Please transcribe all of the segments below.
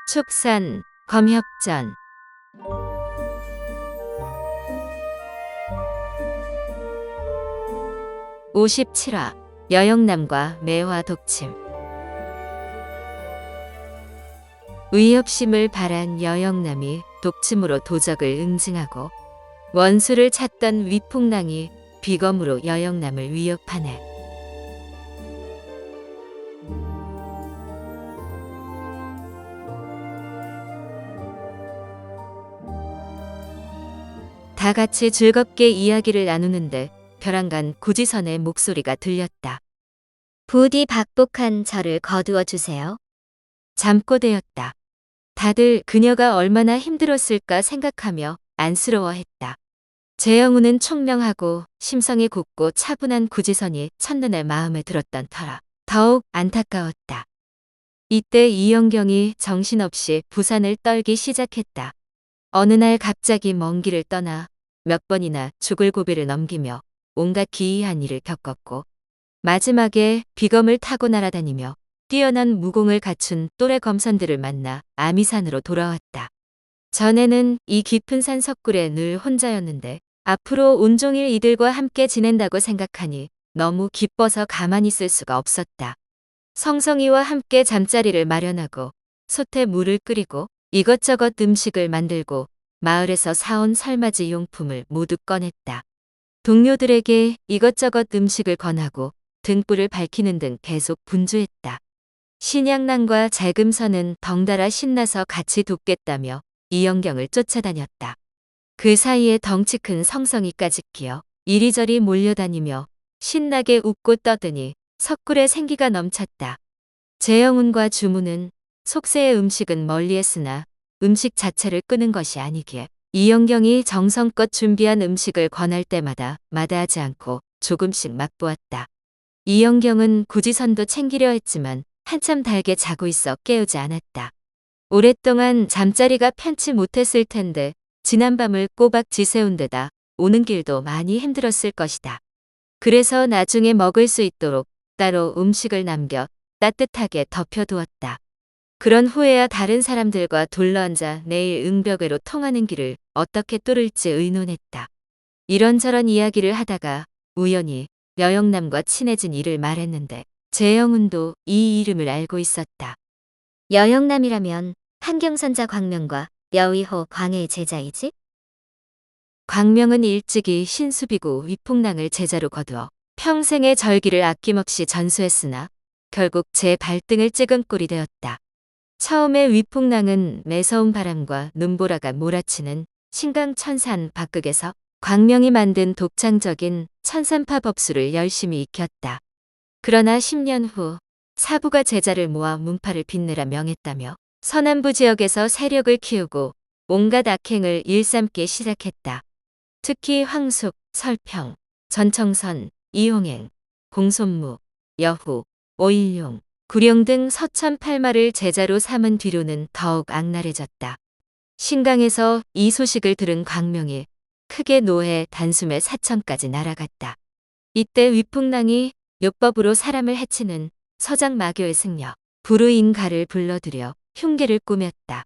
축산, 검협전. 57화 여영남과 매화 독침. 의협심을 발한 여영남이 독침으로 도적을 응징하고 원수를 찾던 위풍랑이 비검으로 여영남을 위협하네. 다 같이 즐겁게 이야기를 나누는데 벼랑간 구지선의 목소리가 들렸다. 부디 박복한 저를 거두어 주세요. 잠꼬대였다. 다들 그녀가 얼마나 힘들었을까 생각하며 안쓰러워했다. 재영우는 총명하고 심성이 곱고 차분한 구지선이 첫눈에 마음에 들었던 터라 더욱 안타까웠다. 이때 이영경이 정신없이 부산을 떨기 시작했다. 어느 날 갑자기 먼 길을 떠나 몇 번이나 죽을 고비를 넘기며 온갖 기이한 일을 겪었고 마지막에 비검을 타고 날아다니며 뛰어난 무공을 갖춘 또래 검선들을 만나 아미산으로 돌아왔다. 전에는 이 깊은 산 석굴에 늘 혼자였는데 앞으로 온종일 이들과 함께 지낸다고 생각하니 너무 기뻐서 가만히 있을 수가 없었다. 성성이와 함께 잠자리를 마련하고 솥에 물을 끓이고 이것저것 음식을 만들고 마을에서 사온 설맞이 용품을 모두 꺼냈다. 동료들에게 이것저것 음식을 권하고 등불을 밝히는 등 계속 분주했다. 신양난과 잘금선은 덩달아 신나서 같이 돕겠다며 이영경을 쫓아다녔다. 그 사이에 덩치 큰 성성이까지 끼어 이리저리 몰려다니며 신나게 웃고 떠드니 석굴에 생기가 넘쳤다. 재영운과 주무는 속세의 음식은 멀리했으나 음식 자체를 끄는 것이 아니기에 이영경이 정성껏 준비한 음식을 권할 때마다 마다하지 않고 조금씩 맛보았다. 이영경은 구지선도 챙기려 했지만 한참 달게 자고 있어 깨우지 않았다. 오랫동안 잠자리가 편치 못했을 텐데 지난밤을 꼬박 지새운 데다 오는 길도 많이 힘들었을 것이다. 그래서 나중에 먹을 수 있도록 따로 음식을 남겨 따뜻하게 덮여두었다. 그런 후에야 다른 사람들과 둘러앉아 내일 응벽으로 통하는 길을 어떻게 뚫을지 의논했다. 이런저런 이야기를 하다가 우연히 여영남과 친해진 일을 말했는데 재영운도 이 이름을 알고 있었다. 여영남이라면 한경선자 광명과 여의호 광해의 제자이지? 광명은 일찍이 신수비고 위풍랑을 제자로 거두어 평생의 절기를 아낌없이 전수했으나 결국 제 발등을 찍은 꼴이 되었다. 처음에 위풍랑은 매서운 바람과 눈보라가 몰아치는 신강천산 박극에서 광명이 만든 독창적인 천산파 법수를 열심히 익혔다. 그러나 10년 후 사부가 제자를 모아 문파를 빛내라 명했다며 서남부 지역에서 세력을 키우고 온갖 악행을 일삼기 시작했다. 특히 황숙, 설평, 전청선, 이홍행, 공손무, 여후, 오일용, 구룡 등 서천팔마를 제자로 삼은 뒤로는 더욱 악랄해졌다. 신강에서 이 소식을 들은 광명이 크게 노해 단숨에 사천까지 날아갔다. 이때 위풍랑이 요법으로 사람을 해치는 서장마교의 승려 부르인가를 불러들여 흉계를 꾸몄다.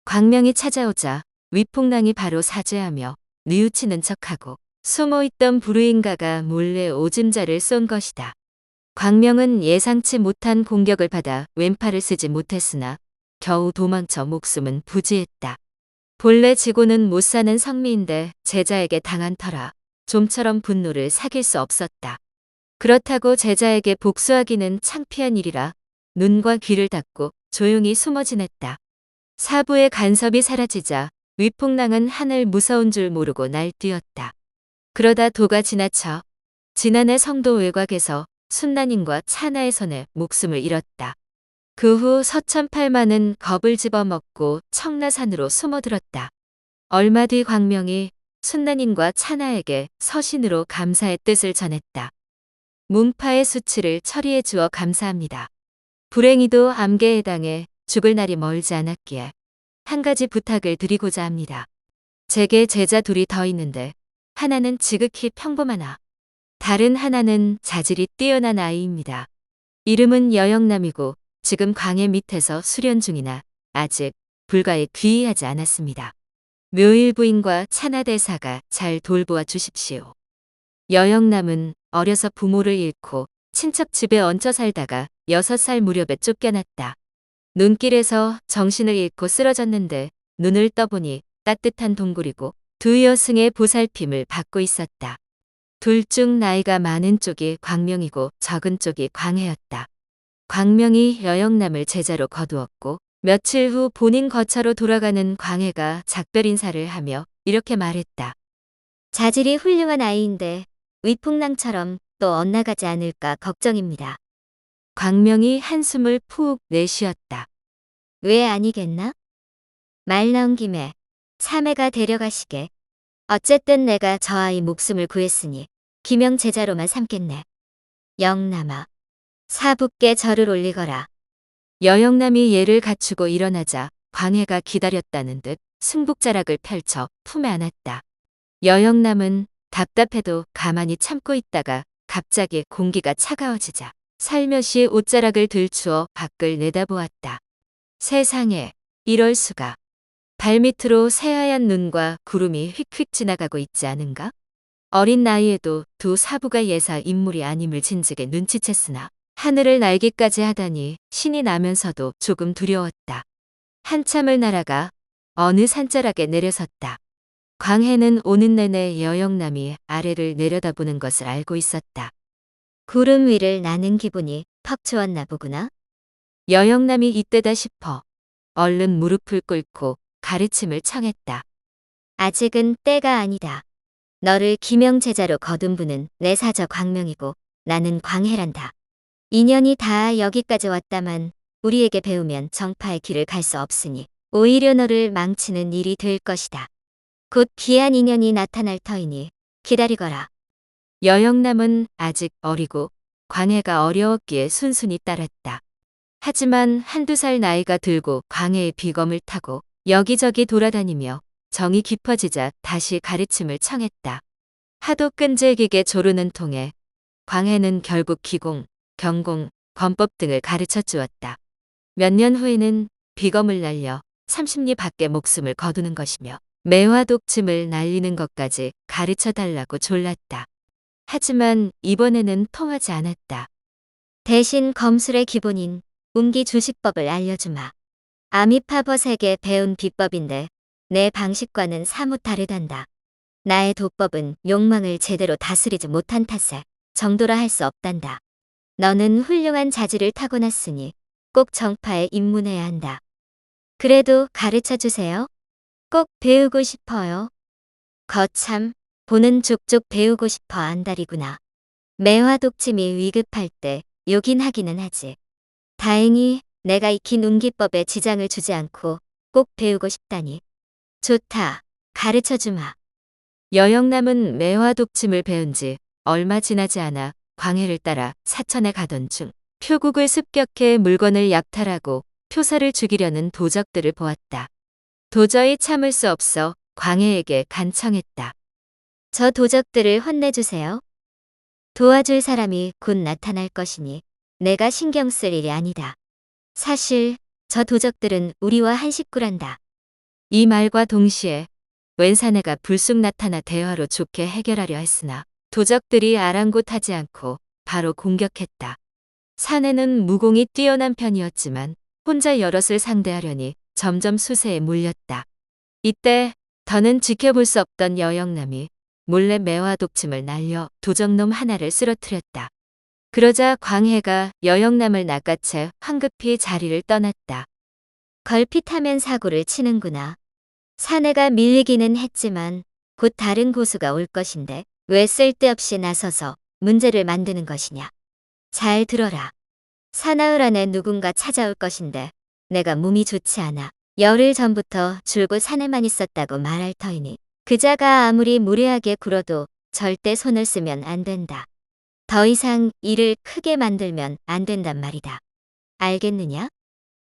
광명이 찾아오자 위풍랑이 바로 사죄하며 뉘우치는 척하고 숨어있던 부르인가가 몰래 오줌자를 쏜 것이다. 광명은 예상치 못한 공격을 받아 왼팔을 쓰지 못했으나 겨우 도망쳐 목숨은 부지했다. 본래 지고는 못 사는 성미인데 제자에게 당한 터라 좀처럼 분노를 사귈 수 없었다. 그렇다고 제자에게 복수하기는 창피한 일이라 눈과 귀를 닫고 조용히 숨어 지냈다. 사부의 간섭이 사라지자 위풍랑은 하늘 무서운 줄 모르고 날뛰었다. 그러다 도가 지나쳐 지난해 성도 외곽에서 순난인과 차나의 손에 목숨을 잃었다. 그 후 서천팔마는 겁을 집어먹고 청라산으로 숨어들었다. 얼마 뒤 광명이 순난인과 차나에게 서신으로 감사의 뜻을 전했다. 문파의 수치를 처리해 주어 감사합니다. 불행히도 암계에 해당해 죽을 날이 멀지 않았기에 한 가지 부탁을 드리고자 합니다. 제게 제자 둘이 더 있는데 하나는 지극히 평범하나 다른 하나는 자질이 뛰어난 아이입니다. 이름은 여영남이고 지금 광해 밑에서 수련 중이나 아직 불가에 귀의하지 않았습니다. 묘일 부인과 차나대사가 잘 돌보아 주십시오. 여영남은 어려서 부모를 잃고 친척 집에 얹혀 살다가 6살 무렵에 쫓겨났다. 눈길에서 정신을 잃고 쓰러졌는데 눈을 떠보니 따뜻한 동굴이고 두 여승의 보살핌을 받고 있었다. 둘 중 나이가 많은 쪽이 광명이고 적은 쪽이 광해였다. 광명이 여영남을 제자로 거두었고 며칠 후 본인 거처로 돌아가는 광해가 작별 인사를 하며 이렇게 말했다. 자질이 훌륭한 아이인데 위풍랑처럼 또 엇나가지 않을까 걱정입니다. 광명이 한숨을 푹 내쉬었다. 왜 아니겠나? 말 나온 김에 사매가 데려가시게. 어쨌든 내가 저 아이 목숨을 구했으니 기명 제자로만 삼겠네. 영남아, 사붓게 절을 올리거라. 여영남이 예를 갖추고 일어나자 광해가 기다렸다는 듯 승복자락을 펼쳐 품에 안았다. 여영남은 답답해도 가만히 참고 있다가 갑자기 공기가 차가워지자 살며시 옷자락을 들추어 밖을 내다보았다. 세상에, 이럴 수가. 발밑으로 새하얀 눈과 구름이 휙휙 지나가고 있지 않은가? 어린 나이에도 두 사부가 예사 인물이 아님을 진즉에 눈치챘으나 하늘을 날기까지 하다니 신이 나면서도 조금 두려웠다. 한참을 날아가 어느 산자락에 내려섰다. 광해는 오는 내내 여영남이 아래를 내려다보는 것을 알고 있었다. 구름 위를 나는 기분이 퍽 좋았나 보구나. 여영남이 이때다 싶어 얼른 무릎을 꿇고 가르침을 청했다. 아직은 때가 아니다. 너를 기명 제자로 거둔 분은 내 사저 광명이고 나는 광해란다. 인연이 다 여기까지 왔다만 우리에게 배우면 정파의 길을 갈 수 없으니 오히려 너를 망치는 일이 될 것이다. 곧 귀한 인연이 나타날 터이니 기다리거라. 여영남은 아직 어리고 광해가 어려웠기에 순순히 따랐다. 하지만 한두 살 나이가 들고 광해의 비검을 타고 여기저기 돌아다니며 정이 깊어지자 다시 가르침을 청했다. 하도 끈질기게 조르는 통에 광해는 결국 기공, 경공, 권법 등을 가르쳐 주었다. 몇 년 후에는 비검을 날려 30리 밖에 목숨을 거두는 것이며 매화 독침을 날리는 것까지 가르쳐 달라고 졸랐다. 하지만 이번에는 통하지 않았다. 대신 검술의 기본인 운기 주식법을 알려주마. 아미파버색에 배운 비법인데 내 방식과는 사뭇 다르단다. 나의 도법은 욕망을 제대로 다스리지 못한 탓에 정도라 할 수 없단다. 너는 훌륭한 자질을 타고났으니 꼭 정파에 입문해야 한다. 그래도 가르쳐 주세요. 꼭 배우고 싶어요. 거참, 보는 족족 배우고 싶어 안달이구나. 매화 독침이 위급할 때 요긴 하기는 하지. 다행히 내가 익힌 운기법에 지장을 주지 않고 꼭 배우고 싶다니. 좋다. 가르쳐 주마. 여영남은 매화 독침을 배운 지 얼마 지나지 않아 광해를 따라 사천에 가던 중 표국을 습격해 물건을 약탈하고 표사를 죽이려는 도적들을 보았다. 도저히 참을 수 없어 광해에게 간청했다. 저 도적들을 혼내주세요. 도와줄 사람이 곧 나타날 것이니 내가 신경 쓸 일이 아니다. 사실 저 도적들은 우리와 한 식구란다. 이 말과 동시에 웬 사내가 불쑥 나타나 대화로 좋게 해결하려 했으나 도적들이 아랑곳하지 않고 바로 공격했다. 사내는 무공이 뛰어난 편이었지만 혼자 여럿을 상대하려니 점점 수세에 몰렸다. 이때 더는 지켜볼 수 없던 여영남이 몰래 매화 독침을 날려 도적놈 하나를 쓰러뜨렸다. 그러자 광해가 여영남을 낚아채 황급히 자리를 떠났다. 걸핏하면 사고를 치는구나. 사내가 밀리기는 했지만 곧 다른 고수가 올 것인데 왜 쓸데없이 나서서 문제를 만드는 것이냐. 잘 들어라. 사나흘 안에 누군가 찾아올 것인데 내가 몸이 좋지 않아 열흘 전부터 줄곧 산에만 있었다고 말할 터이니 그자가 아무리 무례하게 굴어도 절대 손을 쓰면 안 된다. 더 이상 일을 크게 만들면 안 된단 말이다. 알겠느냐?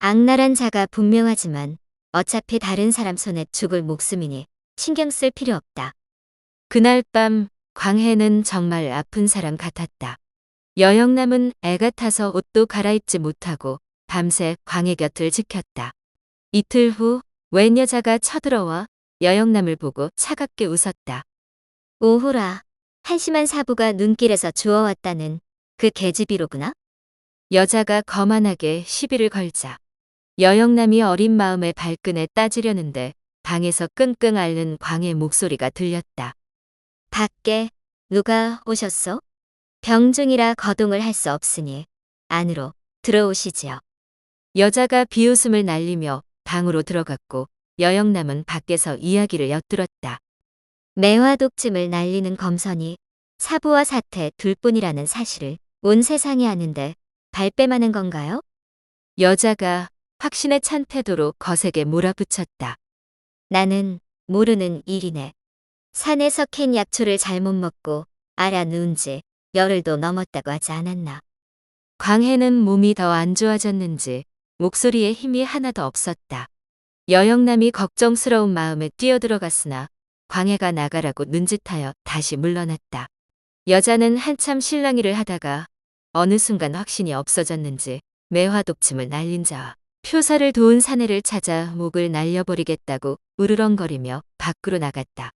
악랄한 자가 분명하지만 어차피 다른 사람 손에 죽을 목숨이니 신경 쓸 필요 없다. 그날 밤 광해는 정말 아픈 사람 같았다. 여영남은 애가 타서 옷도 갈아입지 못하고 밤새 광해 곁을 지켰다. 이틀 후 웬 여자가 쳐들어와 여영남을 보고 차갑게 웃었다. 오호라, 한심한 사부가 눈길에서 주워왔다는 그 계집이로구나? 여자가 거만하게 시비를 걸자 여영남이 어린 마음에 발끈해 따지려는데 방에서 끙끙 앓는 광의 목소리가 들렸다. 밖에 누가 오셨소? 병중이라 거동을 할 수 없으니 안으로 들어오시지요. 여자가 비웃음을 날리며 방으로 들어갔고 여영남은 밖에서 이야기를 엿들었다. 매화 독침을 날리는 검선이 사부와 사태 둘뿐이라는 사실을 온 세상이 아는데 발뺌하는 건가요? 여자가 확신에 찬 태도로 거세게 몰아붙였다. 나는 모르는 일이네. 산에서 캔 약초를 잘못 먹고 알아 누운 지 열흘도 넘었다고 하지 않았나. 광해는 몸이 더 안 좋아졌는지 목소리에 힘이 하나도 없었다. 여영남이 걱정스러운 마음에 뛰어들어갔으나 광해가 나가라고 눈짓하여 다시 물러났다. 여자는 한참 실랑이를 하다가 어느 순간 확신이 없어졌는지 매화독침을 날린 자와 표사를 도운 사내를 찾아 목을 날려버리겠다고 으르렁거리며 밖으로 나갔다.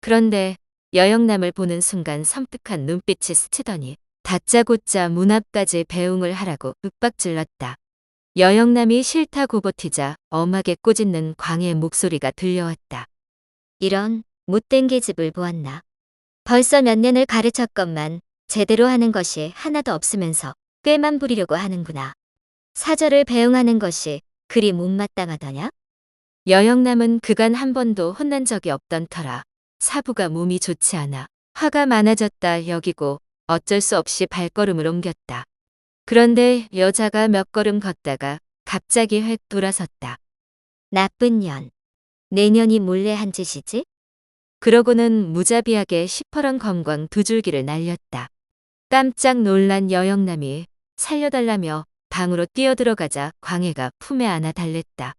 그런데 여영남을 보는 순간 섬뜩한 눈빛이 스치더니 다짜고짜 문 앞까지 배웅을 하라고 윽박질렀다. 여영남이 싫다고 버티자 엄하게 꼬짓는 광해의 목소리가 들려왔다. 이런 못된 계집을 보았나. 벌써 몇 년을 가르쳤건만 제대로 하는 것이 하나도 없으면서 꾀만 부리려고 하는구나. 사절을 배웅하는 것이 그리 못마땅하더냐? 여영남은 그간 한 번도 혼난 적이 없던 터라 사부가 몸이 좋지 않아 화가 많아졌다 여기고 어쩔 수 없이 발걸음을 옮겼다. 그런데 여자가 몇 걸음 걷다가 갑자기 획 돌아섰다. 나쁜 년. 내년이 몰래 한 짓이지? 그러고는 무자비하게 시퍼런 검광 두 줄기를 날렸다. 깜짝 놀란 여영남이 살려달라며 방으로 뛰어들어가자 광해가 품에 안아 달랬다.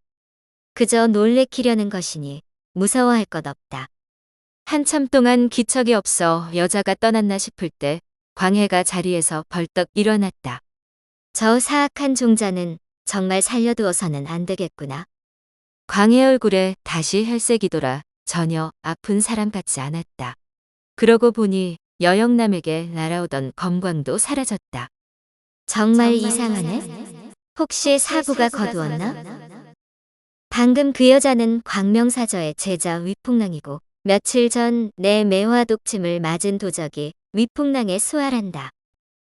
그저 놀래키려는 것이니 무서워할 것 없다. 한참 동안 기척이 없어 여자가 떠났나 싶을 때 광해가 자리에서 벌떡 일어났다. 저 사악한 종자는 정말 살려두어서는 안 되겠구나. 광해 얼굴에 다시 혈색이 돌아 전혀 아픈 사람 같지 않았다. 그러고 보니 여영남에게 날아오던 검광도 사라졌다. 정말 이상하네. 혹시 사부가 거두었나? 방금 그 여자는 광명사저의 제자 위풍랑이고 며칠 전 내 매화 독침을 맞은 도적이 위풍랑에 수활한다.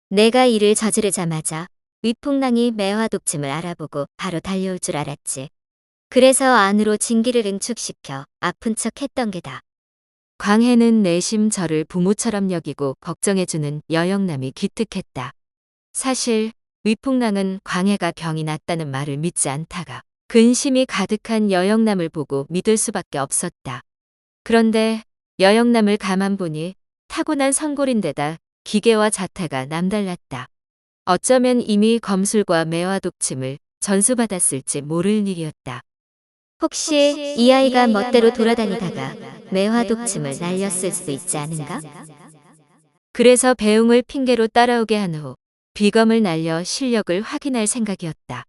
내가 이를 저지르자마자 위풍랑이 매화 독침을 알아보고 바로 달려올 줄 알았지. 그래서 안으로 진기를 응축시켜 아픈 척 했던 게다. 광해는 내심 저를 부모처럼 여기고 걱정해주는 여영남이 기특했다. 사실 위풍랑은 광해가 병이 났다는 말을 믿지 않다가 근심이 가득한 여영남을 보고 믿을 수밖에 없었다. 그런데 여영남을 가만 보니 타고난 성골인데다 기계와 자태가 남달랐다. 어쩌면 이미 검술과 매화 독침을 전수받았을지 모를 일이었다. 혹시 이 아이가 멋대로 돌아다니다가 매화 독침을 날렸을 수도 있지 않은가? 그래서 배웅을 핑계로 따라오게 한 후 비검을 날려 실력을 확인할 생각이었다.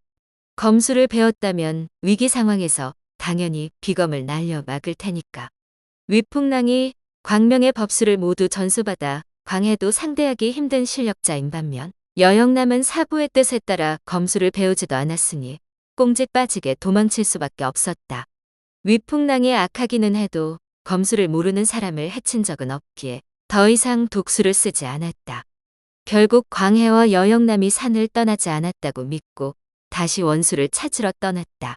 검술을 배웠다면 위기 상황에서 당연히 비검을 날려 막을 테니까. 위풍랑이 광명의 법술을 모두 전수받아 광해도 상대하기 힘든 실력자인 반면 여영남은 사부의 뜻에 따라 검술을 배우지도 않았으니 꽁지 빠지게 도망칠 수밖에 없었다. 위풍랑이 악하기는 해도 검술을 모르는 사람을 해친 적은 없기에 더 이상 독수를 쓰지 않았다. 결국 광해와 여영남이 산을 떠나지 않았다고 믿고 다시 원수를 찾으러 떠났다.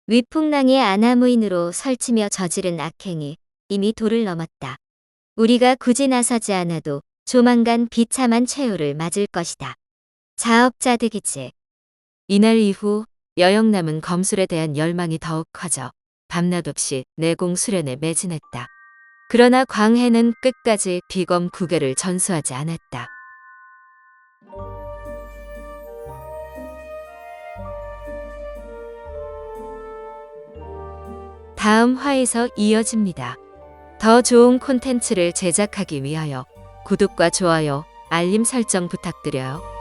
위풍랑의 아나무인으로 설치며 저지른 악행이 이미 도를 넘었다. 우리가 굳이 나서지 않아도 조만간 비참한 최후를 맞을 것이다. 자업자득이지. 이날 이후 여영남은 검술에 대한 열망이 더욱 커져 밤낮 없이 내공 수련에 매진했다. 그러나 광해는 끝까지 비검 9개를 전수하지 않았다. 다음 화에서 이어집니다. 더 좋은 콘텐츠를 제작하기 위하여 구독과 좋아요, 알림 설정 부탁드려요.